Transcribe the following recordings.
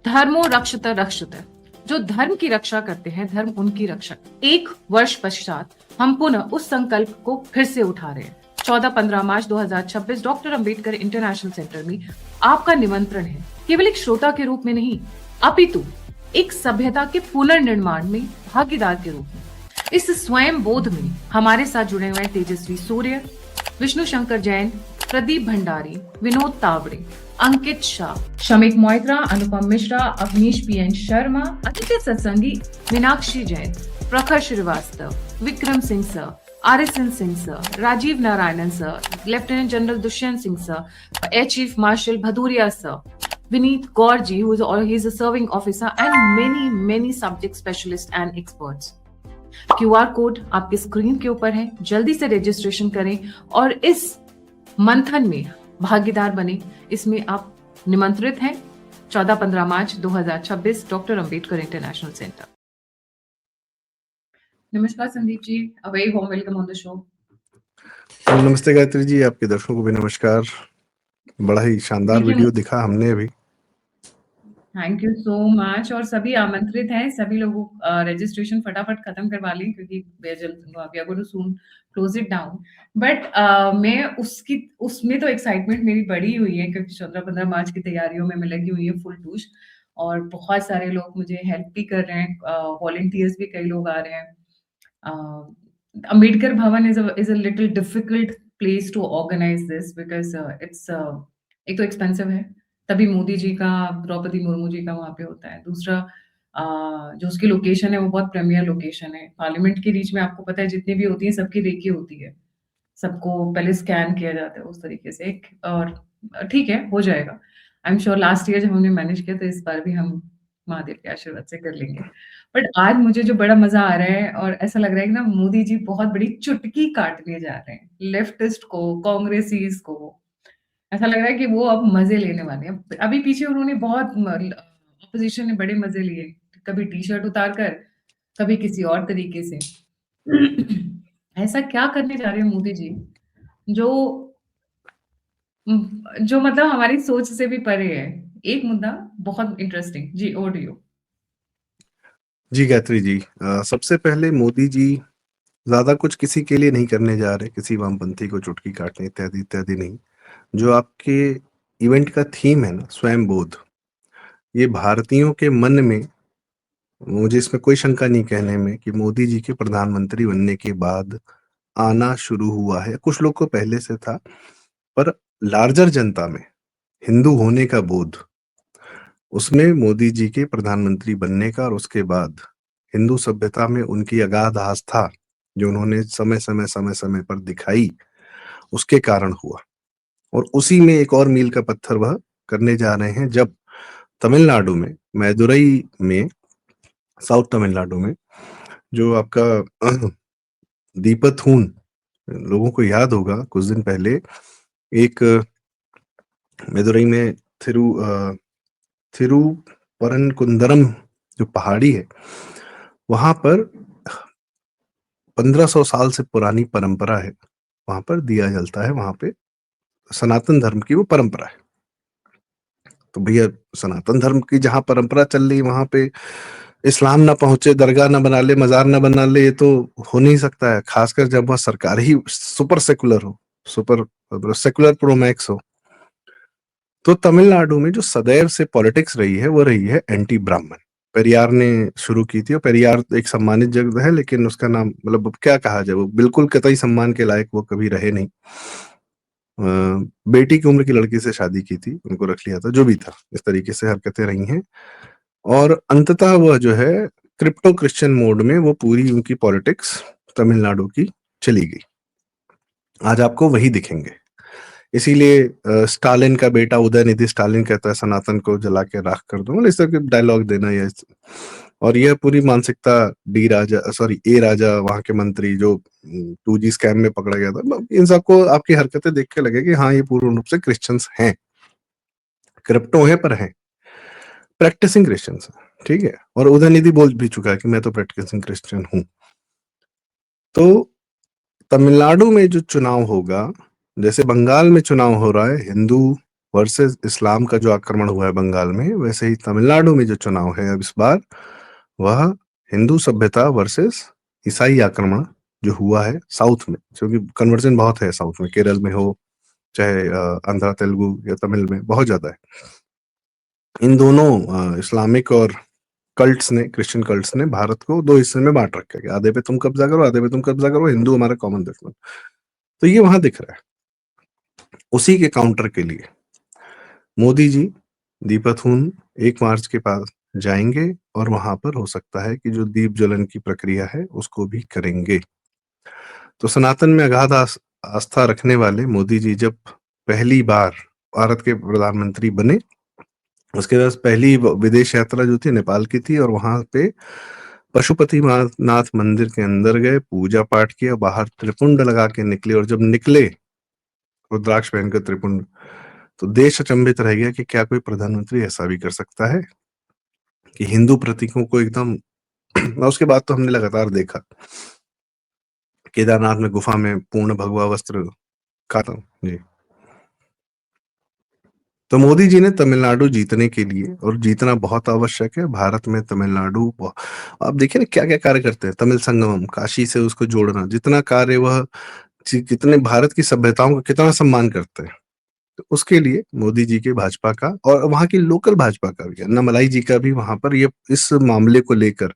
धर्मो रक्षत रक्षत, जो धर्म की रक्षा करते हैं धर्म उनकी रक्षा। एक वर्ष पश्चात हम पुनः उस संकल्प को फिर से उठा रहे हैं। 14-15 March 2026 doctor Ambedkar international centre में आपका निमंत्रण है, केवल एक श्रोता के रूप में नहीं, अपितु एक सभ्यता के पुनर्निर्माण में भागीदार के रूप में। इस स्वयं बोध में हमारे साथ जुड़े हुए Tejasvi Surya, Vishnu Shankar Jain, Pradeep Bhandari, Vinod Tawde, Ankit Shah, Shamik Moitra, Anupam Mishra, Avneesh PN Sharma, Atithi Satsangi Meenakshi Jain, Prakhar Srivastava, Vikram Singh sir, RSN Singh sir, Rajeev Narayanan sir, lieutenant general Dushyant Singh sir, air chief marshal Bhadauria sir, Vineet Gaurji, he's a serving officer, and many subject specialists and experts. QR code आपके स्क्रीन के ऊपर है, जल्दी से रजिस्ट्रेशन करें और इस मंथन में भागीदार बने। इसमें आप निमंत्रित हैं। 14-15 March 2026 doctor Ambedkar international centre. नमस्कार Sandeep ji, a very warm welcome on the show. नमस्ते गायत्री जी, आपके दर्शकों को भी नमस्कार। बड़ा ही शानदार वीडियो दिखा हमने अभी। Thank you so much. और सभी आमंत्रित हैं, सभी लोगों रजिस्ट्रेशन फटाफट खत्म करवा लें क्योंकि we are going to soon close it down. But मैं उसमें तो एक्साइटमेंट मेरी बढ़ी हुई है क्योंकि 14-15 मार्च की तैयारियों में मैं लगी हुई है फुल टूश, और बहुत सारे लोग मुझे हेल्प भी कर रहे हैं, वॉलंटियर्स भी कई लोग आ रहे हैं। Ambedkar Bhavan is a little difficult place to organise this because it's एक तो एक्सपेंसिव है, तभी मोदी जी का, द्रौपदी मुर्मू जी का वहाँ पे होता है। दूसरा जो उसकी लोकेशन है वो बहुत प्रीमियर लोकेशन है। पार्लियामेंट के बीच में आपको पता है जितनी भी होती है सबकी रेकी होती है, सबको पहले स्कैन किया जाता है उस तरीके से। एक और ठीक है, हो जाएगा। I am sure last year जब हमने मैनेज किया तो इस बार भी हम महादेव के आशीर्वाद से कर लेंगे। बट आज मुझे जो बड़ा मजा आ रहा है और ऐसा लग रहा है कि ना मोदी जी बहुत बड़ी चुटकी काटने जा रहे हैं लेफ्टिस्ट को, कांग्रेसीज को। ऐसा लग रहा है कि वो अब मजे लेने वाले हैं। अभी पीछे उन्होंने बहुत अपोजिशन ने बड़े मजे लिए, कभी टी शर्ट उतार कर, कभी किसी और तरीके से। ऐसा क्या करने जा रहे हैं मोदी जी जो जो मतलब हमारी सोच से भी परे है। एक मुद्दा बहुत इंटरेस्टिंग जी, ओवर टू यू। जी गायत्री जी, सबसे पहले मोदी जी ज्यादा कुछ किसी के लिए नहीं करने जा रहे, किसी वामपंथी को चुटकी काटने इत्यादि इत्यादि नहीं। जो आपके इवेंट का थीम है ना, स्वयं बोध, ये भारतीयों के मन में, मुझे इसमें कोई शंका नहीं कहने में कि मोदी जी के प्रधानमंत्री बनने के बाद आना शुरू हुआ है। कुछ लोग को पहले से था, पर लार्जर जनता में हिंदू होने का बोध, उसमें मोदी जी के प्रधानमंत्री बनने का और उसके बाद हिंदू सभ्यता में उनकी अगाध आस्था जो उन्होंने समय समय पर दिखाई, उसके कारण हुआ। और उसी में एक और मील का पत्थर वह करने जा रहे हैं जब तमिलनाडु में, मैदुरई में, साउथ तमिलनाडु में, जो आपका दीपथून, लोगों को याद होगा कुछ दिन पहले एक मदुरई में थिरुपरनकुंदरम जो पहाड़ी है, वहां पर 1500 साल से पुरानी परंपरा है, वहां पर दिया जलता है। वहां पे सनातन धर्म की वो परंपरा है। तो भैया, सनातन धर्म की जहां परंपरा चल रही वहां पे इस्लाम ना पहुंचे, दरगाह ना बना ले, मजार ना बना ले, ये तो हो नहीं सकता है। खासकर जब वह सरकार ही सुपर सेकुलर हो, सुपर सेकुलर प्रोमैक्स हो। तो तमिलनाडु में जो सदैव से पॉलिटिक्स रही है वो रही है एंटी ब्राह्मण। पेरियार ने शुरू की थी, और पेरियार एक सम्मानित जगह है, लेकिन उसका नाम, मतलब अब क्या कहा जाए, वो बिल्कुल कतई सम्मान के लायक वो कभी रहे नहीं। बेटी की उम्र की लड़की से शादी की थी, उनको रख लिया था, जो भी था, इस तरीके से हरकतें रही हैं। और अंततः वह जो है क्रिप्टो क्रिश्चियन मोड में वो पूरी उनकी पॉलिटिक्स तमिलनाडु की चली गई। आज आपको वही दिखेंगे। इसीलिए स्टालिन का बेटा उदयनिधि स्टालिन कहता है सनातन को जला के राख कर दूंगा, इस तरह के डायलॉग देना। ये और यह पूरी मानसिकता ए राजा, वहां के मंत्री जो 2G स्कैम में पकड़ा गया था, इन सबको आपकी हरकतें देख के लगे कि हाँ, ये पूर्ण रूप से क्रिश्चियंस हैं, क्रिप्टो है पर हैं, प्रैक्टिसिंग क्रिश्चियंस, ठीक है। और उदयनिधि बोल भी चुका है कि मैं तो प्रैक्टिसिंग क्रिश्चियन हूं। तो तमिलनाडु में जो चुनाव होगा, जैसे बंगाल में चुनाव हो रहा है, हिंदू वर्सेस इस्लाम का जो आक्रमण हुआ है बंगाल में, वैसे ही तमिलनाडु में जो चुनाव है अब इस बार, वह हिंदू सभ्यता वर्सेस ईसाई आक्रमण जो हुआ है साउथ में, क्योंकि कन्वर्जन बहुत है साउथ में, केरल में हो चाहे आंध्रा तेलुगु या तमिल में बहुत ज्यादा है। इन दोनों इस्लामिक और कल्ट्स ने, क्रिश्चियन कल्ट्स ने भारत को दो हिस्से में बांट रखा है कि आधे पे तुम कब्जा करो, आधे पे तुम कब्जा करो, हिंदू हमारा कॉमन दुश्मन। तो ये वहां दिख रहा है। उसी के काउंटर के लिए मोदी जी दीपथून 1 मार्च के पास जाएंगे और वहां पर हो सकता है कि जो दीप ज्वलन की प्रक्रिया है उसको भी करेंगे। तो सनातन में अगाध आस्था रखने वाले मोदी जी जब पहली बार भारत के प्रधानमंत्री बने, उसके बाद पहली विदेश यात्रा जो थी नेपाल की थी, और वहां पे पशुपति नाथ मंदिर के अंदर गए, पूजा पाठ किया, बाहर त्रिपुंड लगा के निकले, और जब निकले रुद्राक्ष पहनकर त्रिपुंड, तो देश अचंभित रह गया कि क्या कोई प्रधानमंत्री ऐसा भी कर सकता है कि हिंदू प्रतीकों को एकदम उसके बाद तो हमने लगातार देखा केदारनाथ में गुफा में पूर्ण भगवा वस्त्र खाता जी। तो मोदी जी ने तमिलनाडु जीतने के लिए, और जीतना बहुत आवश्यक है भारत में तमिलनाडु, आप देखिए ना क्या क्या कार्य करते हैं, तमिल संगमम, काशी से उसको जोड़ना, जितना कार्य वह कितने भारत की सभ्यताओं का कितना सम्मान करते हैं। तो उसके लिए मोदी जी के भाजपा का और वहां की लोकल भाजपा का भी, अन्नामलाई जी का भी वहां पर ये इस मामले को लेकर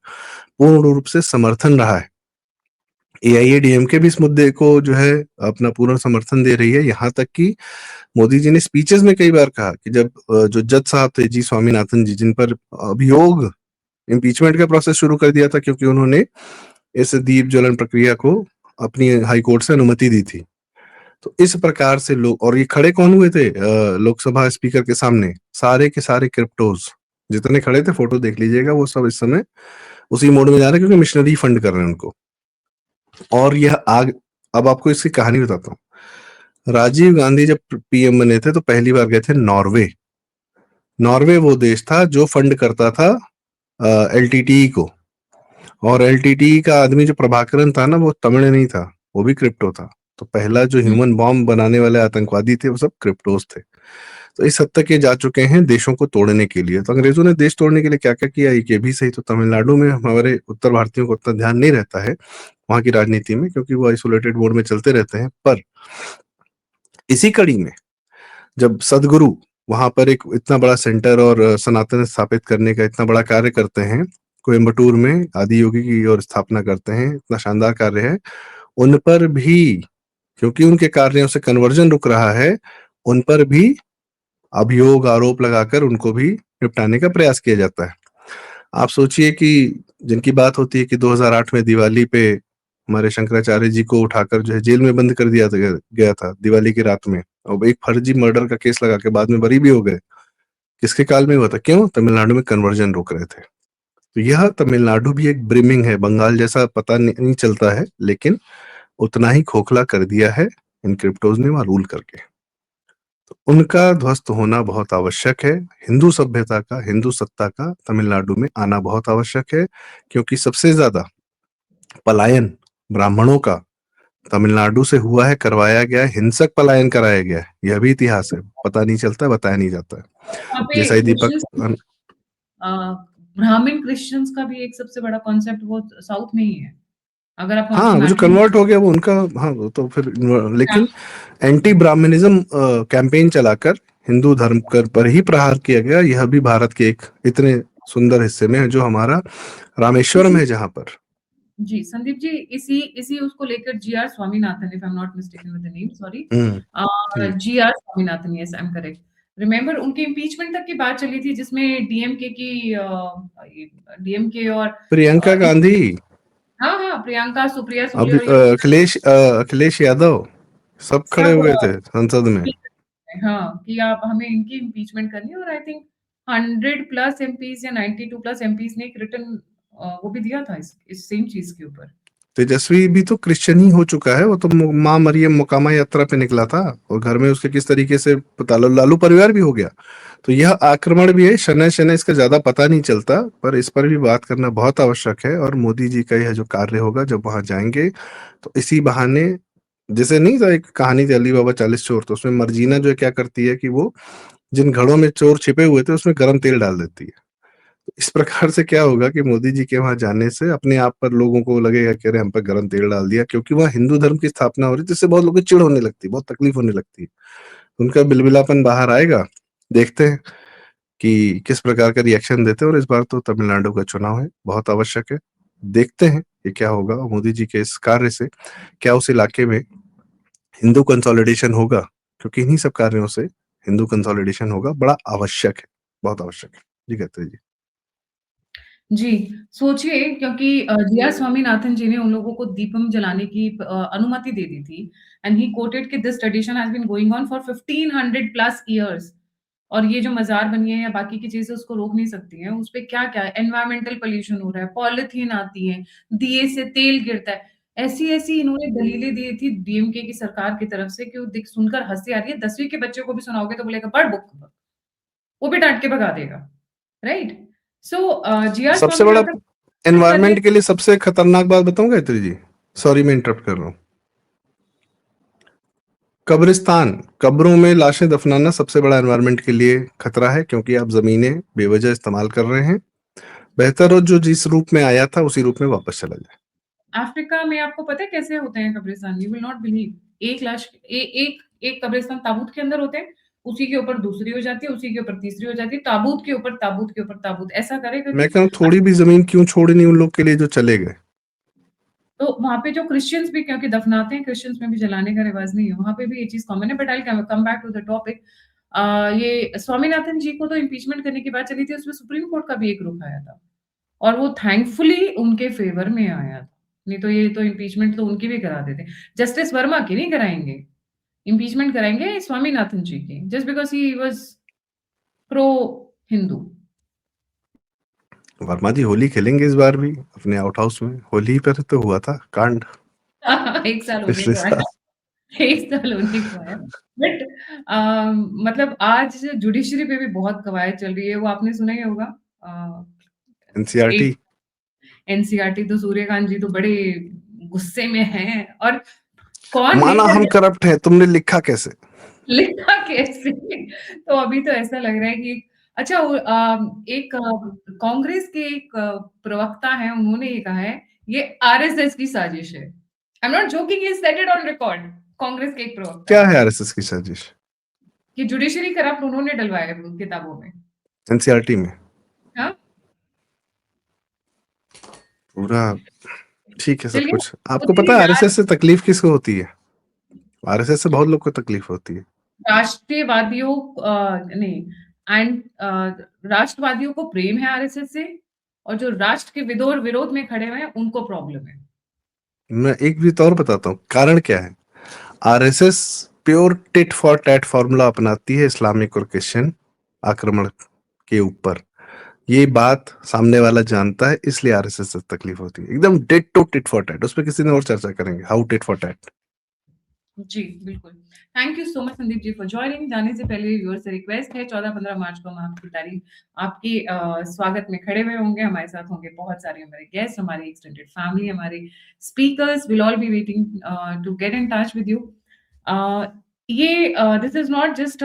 पूर्ण रूप से समर्थन रहा है। एआईएडीएमके भी इस मुद्दे को जो है अपना पूर्ण समर्थन दे रही है, यहाँ तक कि मोदी जी ने स्पीचेस में कई बार कहा कि जब जो जज साहब थे जी स्वामीनाथन जी, जिन पर अभियोग इम्पीचमेंट का प्रोसेस शुरू कर दिया था क्योंकि उन्होंने इस दीप ज्वलन प्रक्रिया को अपनी हाई कोर्ट से अनुमति दी थी, तो इस प्रकार से लोग, और ये खड़े कौन हुए थे लोकसभा स्पीकर के सामने, सारे के सारे क्रिप्टोज जितने खड़े थे, फोटो देख लीजिएगा, वो सब इस समय उसी मोड में जा रहे हैं क्योंकि मिशनरी फंड कर रहे हैं उनको। और यह आग, अब आपको इसकी कहानी बताता हूँ। राजीव गांधी जब पीएम बने थे तो पहली बार गए थे नॉर्वे। नॉर्वे वो देश था जो फंड करता था एलटीटीई को, और एलटीटीई का आदमी जो प्रभाकरन था ना, वो तमिल नहीं था, वो भी क्रिप्टो था। तो पहला जो ह्यूमन बॉम्ब बनाने वाले आतंकवादी थे वो सब क्रिप्टोस थे। तो इस हद तक ये जा चुके हैं देशों को तोड़ने के लिए। तो अंग्रेजों ने देश तोड़ने के लिए क्या क्या किया, ये भी सही। तो तमिलनाडु में हमारे उत्तर भारतीयों को उतना ध्यान नहीं रहता है वहां की राजनीति में, क्योंकि वो आइसोलेटेड मोड में चलते रहते हैं। पर इसी कड़ी में जब सदगुरु वहां पर एक इतना बड़ा सेंटर और सनातन स्थापित करने का इतना बड़ा कार्य करते हैं, कोयम्बटूर में आदि योगी की और स्थापना करते हैं, इतना शानदार कार्य है, उन पर भी, क्योंकि उनके कार्यों से कन्वर्जन रुक रहा है, उन पर भी अभियोग आरोप लगाकर उनको भी निपटाने का प्रयास किया जाता है। आप सोचिए कि जिनकी बात होती है कि 2008 में दिवाली पे हमारे शंकराचार्य जी को उठाकर जो है जेल में बंद कर दिया गया था दिवाली की रात में, और एक फर्जी मर्डर का केस लगा के बाद में बरी भी हो गए। किसके काल में हुआ था? क्यों? तमिलनाडु में कन्वर्जन रोक रहे थे। तो यह तमिलनाडु भी एक ब्रिमिंग है, बंगाल जैसा पता नहीं चलता है, लेकिन उतना ही खोखला कर दिया है इन क्रिप्टोज ने वहां रूल करके। तो उनका ध्वस्त होना बहुत आवश्यक है। हिंदू सभ्यता का, हिंदू सत्ता का तमिलनाडु में आना बहुत आवश्यक है, क्योंकि सबसे ज्यादा पलायन ब्राह्मणों का तमिलनाडु से हुआ है, करवाया गया है, हिंसक पलायन कराया गया है। यह भी इतिहास है, पता नहीं चलता, बताया नहीं जाता है। वहाँ पे जैसा ही दीपक क्रिश्चियंस, ब्राह्मण क्रिश्चियंस का भी एक सबसे बड़ा कॉन्सेप्ट वो साउथ में ही है। अगर आप वहाँ हाँ, पे वो जो मैपिंग, कन्वर्ट हो गया वो उनका, हाँ वो तो फिर, लेकिन एंटी ब्राह्मणिज्म कैंपेन चलाकर हिंदू धर्म पर ही प्रहार किया गया। यह भी भारत के एक इतने सुंदर हिस्से में है जो हमारा रामेश्वरम है, जहां पर जी संदीप जी, इसी इसी उसको लेकर GR Swaminathan, if I am not mistaken with the name, sorry, G GR Swaminathan, yes I am correct, remember उनके इम्पीचमेंट तक की बात चली थी जिसमें डीएमके और प्रियंका गांधी, हाँ हाँ, प्रियंका, सुप्रिया अभी सुले, ये अखिलेश यादव, सब खड़े सब हुए थे संसद में। हाँ, कि आप हमें इनकी इम्पीचमेंट करनी है। और आई थिंक 100 प्लस एमपीज या 92 प्लस एमपीज ने एक रिटर्न वो भी दिया था इस सेम चीज के ऊपर। तेजस्वी भी तो क्रिश्चियन ही हो चुका है, वो तो माँ मरियम मुकामा यात्रा पे निकला था, और घर में उसके किस तरीके से लालू परिवार भी हो गया। तो यह आक्रमण भी है, शनय शनय इसका ज्यादा पता नहीं चलता, पर इस पर भी बात करना बहुत आवश्यक है। और मोदी जी का यह जो कार्य होगा जब वहां जाएंगे, तो इसी बहाने जैसे नहीं था, एक कहानी थी अली बाबा 40 चोर, तो उसमें मर्जीना जो है क्या करती है कि वो जिन घड़ों में चोर छिपे हुए थे उसमें गर्म तेल डाल देती है। तो इस प्रकार से क्या होगा कि मोदी जी के वहां जाने से अपने आप पर लोगों को लगेगा कि अरे हम पर गर्म तेल डाल दिया, क्योंकि वहाँ हिंदू धर्म की स्थापना हो रही है, जिससे बहुत लोगों को चिढ़ होने लगती है, बहुत तकलीफ होने लगती है। उनका बिलबिलापन बाहर आएगा। देखते हैं कि किस प्रकार का रिएक्शन देते हैं। और इस बार तो तमिलनाडु का चुनाव है, बहुत आवश्यक है। देखते हैं कि क्या होगा मोदी जी के इस कार्य से, क्या उस इलाके में हिंदू कंसोलिडेशन होगा, क्योंकि इन्हीं सब कार्यों से हिंदू कंसोलिडेशन होगा, बड़ा आवश्यक है, बहुत आवश्यक है। जी कहते हैं जी। जी, सोचिए क्योंकि जी आर स्वामीनाथन जी ने उन लोगों को दीपम जलाने की अनुमति दे दी थी एंड ही कोटेड कि this tradition has been going on for 1500 plus years और ये जो मज़ार बनी है या बाकी की चीज़ें उसको रोक नहीं सकती हैं। उसपे क्या-क्या एनवायरमेंटल पॉल्यूशन हो रहा है, पॉलीथीन आती है, दिए से तेल गिरता है। ऐसी-ऐसी इन्होंने दलीलें दी थी डीएमके की सरकार की तरफ से कि वो देख सुनकर हँसी आ रही है। 10वीं के बच्चे को भी सुनाओगे तो बोलेगा पढ़ बुक। वो भी डाँट के भगा देगा, राइट? सो जी आर सबसे बड़ा स्वामीनाथन करके एनवायरनमेंट के लिए सबसे खतरनाक बात बताऊं गायत्री जी? सॉरी मैं इंटरप्ट कर रहा हूँ। कब्रिस्तान, कब्रों में लाशें दफनाना सबसे बड़ा एनवायरनमेंट के लिए खतरा है, क्योंकि आप जमीनें बेवजह इस्तेमाल कर रहे हैं। बेहतर हो जो जिस रूप में आया था उसी रूप में वापस चला जाए। अफ्रीका में आपको पता है कैसे होते हैं कब्रिस्तान? यू विल नॉट बिलीव एक लाश एक एक कब्रिस्तान ताबूत के अंदर होते हैं, उसी के ऊपर दूसरी हो जाती है, उसी के ऊपर तीसरी हो जाती है, ताबूत के ऊपर ताबूत के ऊपर ताबूत ऐसा करेगा मैं कि कह रहा हूँ थोड़ी भी जमीन क्यों छोड़ी नहीं उन लोग के लिए जो चले गए। तो वहाँ पे जो क्रिश्चियंस भी क्योंकि दफनाते हैं, क्रिश्चियंस में भी जलाने का रिवाज नहीं है, वहाँ पे भी ये चीज़ कॉमन है but I will come back to the topic. ये स्वामीनाथन जी को तो इम्पीचमेंट करने की बात चली थी, उसमें सुप्रीम कोर्ट का भी एक रुख आया था और वो थैंकफुली उनके फेवर में आया था। नहीं तो ये तो इम्पीचमेंट तो उनकी भी करा देते। जस्टिस वर्मा की नहीं कराएँगे, इम्पीचमेंट कराएँगे स्वामीनाथन जी की, just because he was pro Hindu. Verma ji Holi खेलेंगे इस बार भी अपने आउट हाउस में। होली पर तो हुआ था कांड 1 साल होने पिछले को साल। आया। 1 साल होने को आया। बट मतलब आज जुडिशरी पे भी बहुत कवायद चल रही है, वो आपने सुना ही होगा। अ, एनसीईआरटी। एक एनसीईआरटी तो सूर्यकांत जी तो बड़े गुस्से में हैं और कौन माना लेकर हम करप्ट हैं, तुमने लिखा कैसे? लिखा कैसे? तो अभी तो ऐसा लग रहा है कि अच्छा एक कांग्रेस के एक प्रवक्ता हैं, उन्होंने ये कहा है, ये आरएसएस की साजिश है। आई am not joking, he said it on record. Congress के एक प्रवक्ता क्या ने है आरएसएस की साजिश? कि जुडिशरी करप्ट उन्होंने डलवाया है किताबों में। एनसीईआरटी में हाँ, पूरा ठीक है सब चलिए कुछ। आपको सोचिए पता है यार, आरएसएस से तकलीफ किसको होती है? आरएसएस से बहुत लोग को तकलीफ होती है। राष्ट्रीयवादियों नहीं एंड राष्ट्रवादियों को प्रेम है आरएसएस से और जो राष्ट्र के विरोध विरोध में खड़े हुए हैं, उनको प्रॉब्लम है। मैं एक भी और बताता हूँ कारण क्या है। RSS pure tit for TET formula अपनाती है इस्लामिक और क्रिश्चियन आक्रमण के ऊपर। ये बात सामने वाला जानता है, इसलिए आरएसएस से तकलीफ होती है। एकदम date to tit for tat. उस पर किसी ने और चर्चा करेंगे, हाउ टिट फॉर टैट। जी, बिल्कुल। Thank you so much Sandeep ji for joining. जाने से पहले व्यूअर्स से रिक्वेस्ट है 14-15 मार्च को हम आपकी तारीफ आपके स्वागत में खड़े हुए होंगे। हमारे साथ होंगे बहुत सारे हमारे गेस्ट, हमारी एक्सटेंडेड फैमिली, हमारे speakers will all be waiting to get in touch with you. Uh, ये this is not just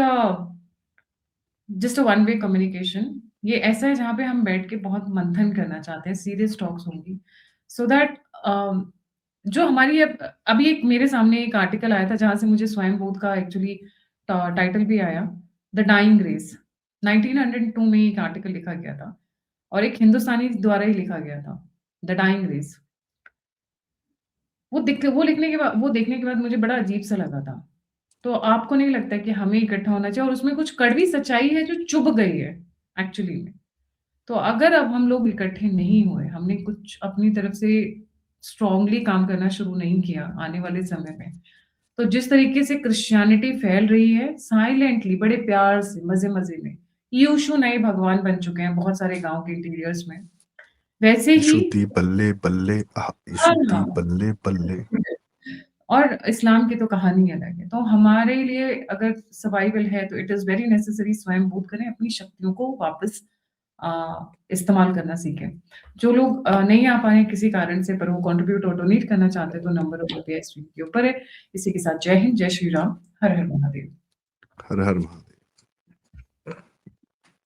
a one way communication. ये ऐसा है जहाँ पे हम बैठ के बहुत मंथन करना चाहते हैं, सीरियस टॉक्स होंगी सो दैट जो हमारी अब अभी एक मेरे सामने एक आर्टिकल आया था जहाँ से मुझे स्वयं बोध का एक्चुअली टाइटल भी आया, द डाइंग ग्रेस। 1902 में एक आर्टिकल लिखा गया था और एक हिंदुस्तानी द्वारा ही लिखा गया था, द डाइंग ग्रेस। वो देखने के बाद मुझे बड़ा अजीब-सा लगा था। तो आपको नहीं लगता कि हमें इकट्ठा होना चाहिए और उसमें कुछ कड़वी सच्चाई है जो चुभ गई है एक्चुअली में। तो अगर अब हम लोग इकट्ठे नहीं हुए, हमने कुछ अपनी तरफ से स्ट्रांगली काम करना शुरू नहीं किया आने वाले समय में, तो जिस तरीके से क्रिश्चियनिटी फैल रही है साइलेंटली, बड़े प्यार से, मज़े-मज़े में, यीशु नए भगवान बन चुके हैं बहुत सारे गाँव के इंटीरियर्स में। वैसे ही यीशु दी बल्ले बल्ले, हाँ, यीशु दी हाँ। बल्ले बल्ले। और इस्लाम की तो कहानी अलग है। तो हमारे लिए अगर सर्वाइवल है तो इट इज़ वेरी नेसेसरी स्वयं बोध करें, अपनी शक्तियों को वापस इस्तेमाल करना सीखें। जो लोग नहीं आ पाए किसी कारण से पर वो कंट्रीब्यूट और डोनेट करना चाहते हैं तो नंबर ऑफ यूपीआई स्क्रीन के ऊपर है। इसी के साथ जय हिंद, जय श्री राम, हर हर महादेव। हर हर महादेव।